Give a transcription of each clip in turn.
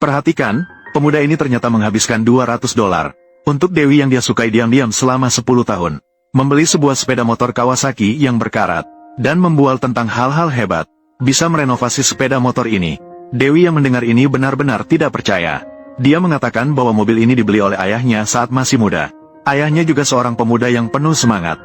Perhatikan, pemuda ini ternyata menghabiskan $200 untuk Dewi yang dia sukai diam-diam selama 10 tahun. Membeli sebuah sepeda motor Kawasaki yang berkarat, dan membual tentang hal-hal hebat, bisa merenovasi sepeda motor ini. Dewi yang mendengar ini benar-benar tidak percaya. Dia mengatakan bahwa mobil ini dibeli oleh ayahnya saat masih muda. Ayahnya juga seorang pemuda yang penuh semangat.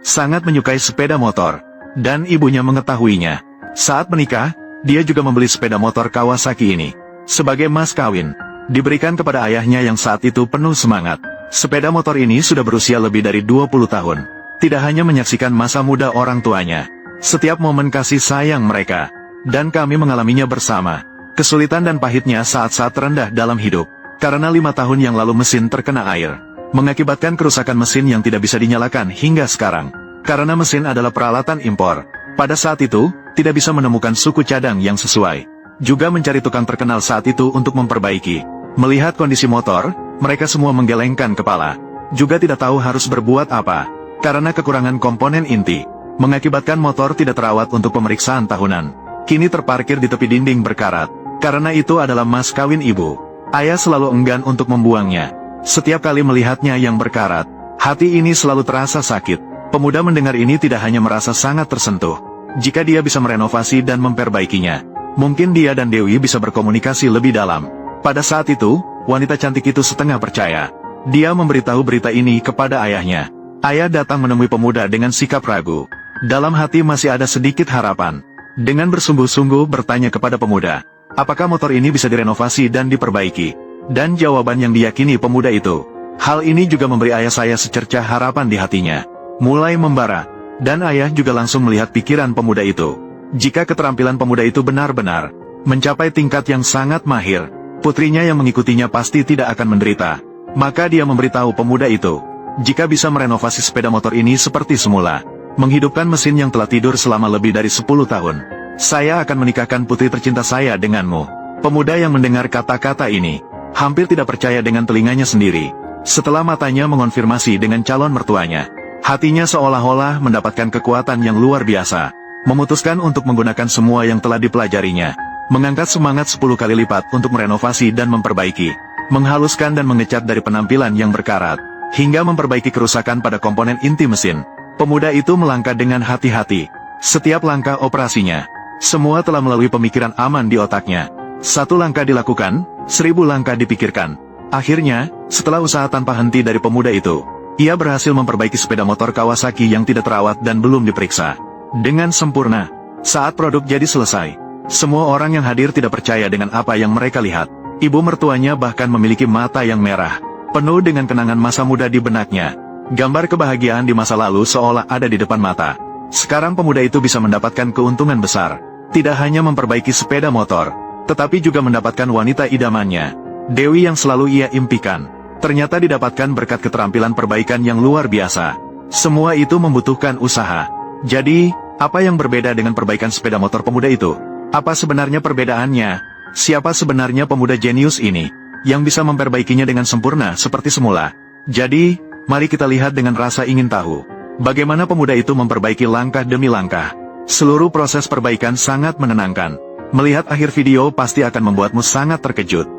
Sangat menyukai sepeda motor, dan ibunya mengetahuinya. Saat menikah, dia juga membeli sepeda motor Kawasaki ini. Sebagai mas kawin, diberikan kepada ayahnya yang saat itu penuh semangat. Sepeda motor ini sudah berusia lebih dari 20 tahun. Tidak hanya menyaksikan masa muda orang tuanya, setiap momen kasih sayang mereka, dan kami mengalaminya bersama. Kesulitan dan pahitnya saat-saat terendah dalam hidup. Karena 5 tahun yang lalu mesin terkena air, mengakibatkan kerusakan mesin yang tidak bisa dinyalakan hingga sekarang. Karena mesin adalah peralatan impor, pada saat itu, tidak bisa menemukan suku cadang yang sesuai. Juga mencari tukang terkenal saat itu untuk memperbaiki. Melihat kondisi motor, mereka semua menggelengkan kepala. Juga tidak tahu harus berbuat apa. Karena kekurangan komponen inti, mengakibatkan motor tidak terawat untuk pemeriksaan tahunan. Kini terparkir di tepi dinding berkarat. Karena itu adalah mas kawin ibu. Ayah selalu enggan untuk membuangnya. Setiap kali melihatnya yang berkarat, hati ini selalu terasa sakit. Pemuda mendengar ini tidak hanya merasa sangat tersentuh. Jika dia bisa merenovasi dan memperbaikinya, mungkin dia dan Dewi bisa berkomunikasi lebih dalam. Pada saat itu, wanita cantik itu setengah percaya. Dia memberitahu berita ini kepada ayahnya. Ayah datang menemui pemuda dengan sikap ragu. Dalam hati masih ada sedikit harapan. Dengan bersungguh-sungguh bertanya kepada pemuda, apakah motor ini bisa direnovasi dan diperbaiki? Dan jawaban yang diyakini pemuda itu. Hal ini juga memberi ayah saya secercah harapan di hatinya. Mulai membara. Dan ayah juga langsung melihat pikiran pemuda itu. Jika keterampilan pemuda itu benar-benar mencapai tingkat yang sangat mahir, putrinya yang mengikutinya pasti tidak akan menderita. Maka dia memberitahu pemuda itu, jika bisa merenovasi sepeda motor ini seperti semula, menghidupkan mesin yang telah tidur selama lebih dari 10 tahun, saya akan menikahkan putri tercinta saya denganmu. Pemuda yang mendengar kata-kata ini, hampir tidak percaya dengan telinganya sendiri. Setelah matanya mengonfirmasi dengan calon mertuanya, hatinya seolah-olah mendapatkan kekuatan yang luar biasa. Memutuskan untuk menggunakan semua yang telah dipelajarinya. Mengangkat semangat 10 kali lipat untuk merenovasi dan memperbaiki. Menghaluskan dan mengecat dari penampilan yang berkarat, hingga memperbaiki kerusakan pada komponen inti mesin. Pemuda itu melangkah dengan hati-hati. Setiap langkah operasinya, semua telah melalui pemikiran aman di otaknya. 1 langkah dilakukan, 1000 langkah dipikirkan. Akhirnya, setelah usaha tanpa henti dari pemuda itu, ia berhasil memperbaiki sepeda motor Kawasaki yang tidak terawat dan belum diperiksa dengan sempurna. Saat produk jadi selesai, semua orang yang hadir tidak percaya dengan apa yang mereka lihat. Ibu mertuanya bahkan memiliki mata yang merah, penuh dengan kenangan masa muda di benaknya. Gambar kebahagiaan di masa lalu seolah ada di depan mata. Sekarang pemuda itu bisa mendapatkan keuntungan besar. Tidak hanya memperbaiki sepeda motor, tetapi juga mendapatkan wanita idamannya, Dewi yang selalu ia impikan. Ternyata didapatkan berkat keterampilan perbaikan yang luar biasa. Semua itu membutuhkan usaha. Jadi, apa yang berbeda dengan perbaikan sepeda motor pemuda itu? Apa sebenarnya perbedaannya? Siapa sebenarnya pemuda jenius ini, yang bisa memperbaikinya dengan sempurna seperti semula? Jadi, mari kita lihat dengan rasa ingin tahu. Bagaimana pemuda itu memperbaiki langkah demi langkah. Seluruh proses perbaikan sangat menenangkan. Melihat akhir video pasti akan membuatmu sangat terkejut.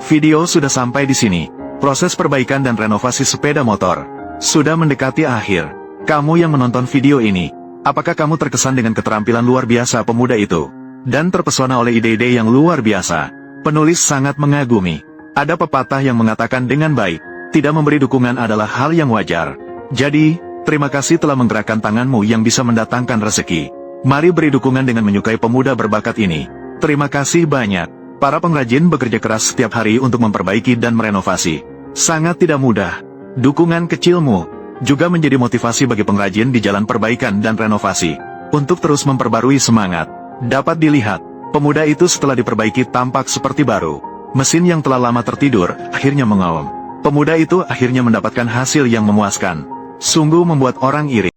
Video sudah sampai di sini. Proses perbaikan dan renovasi sepeda motor sudah mendekati akhir. Kamu yang menonton video ini, apakah kamu terkesan dengan keterampilan luar biasa pemuda itu? Dan terpesona oleh ide-ide yang luar biasa? Penulis sangat mengagumi. Ada pepatah yang mengatakan dengan baik, tidak memberi dukungan adalah hal yang wajar. Jadi, terima kasih telah menggerakkan tanganmu yang bisa mendatangkan rezeki. Mari beri dukungan dengan menyukai pemuda berbakat ini. Terima kasih banyak. Para pengrajin bekerja keras setiap hari untuk memperbaiki dan merenovasi. Sangat tidak mudah. Dukungan kecilmu juga menjadi motivasi bagi pengrajin di jalan perbaikan dan renovasi untuk terus memperbarui semangat. Dapat dilihat, pemuda itu setelah diperbaiki tampak seperti baru. Mesin yang telah lama tertidur akhirnya mengaum. Pemuda itu akhirnya mendapatkan hasil yang memuaskan. Sungguh membuat orang iri.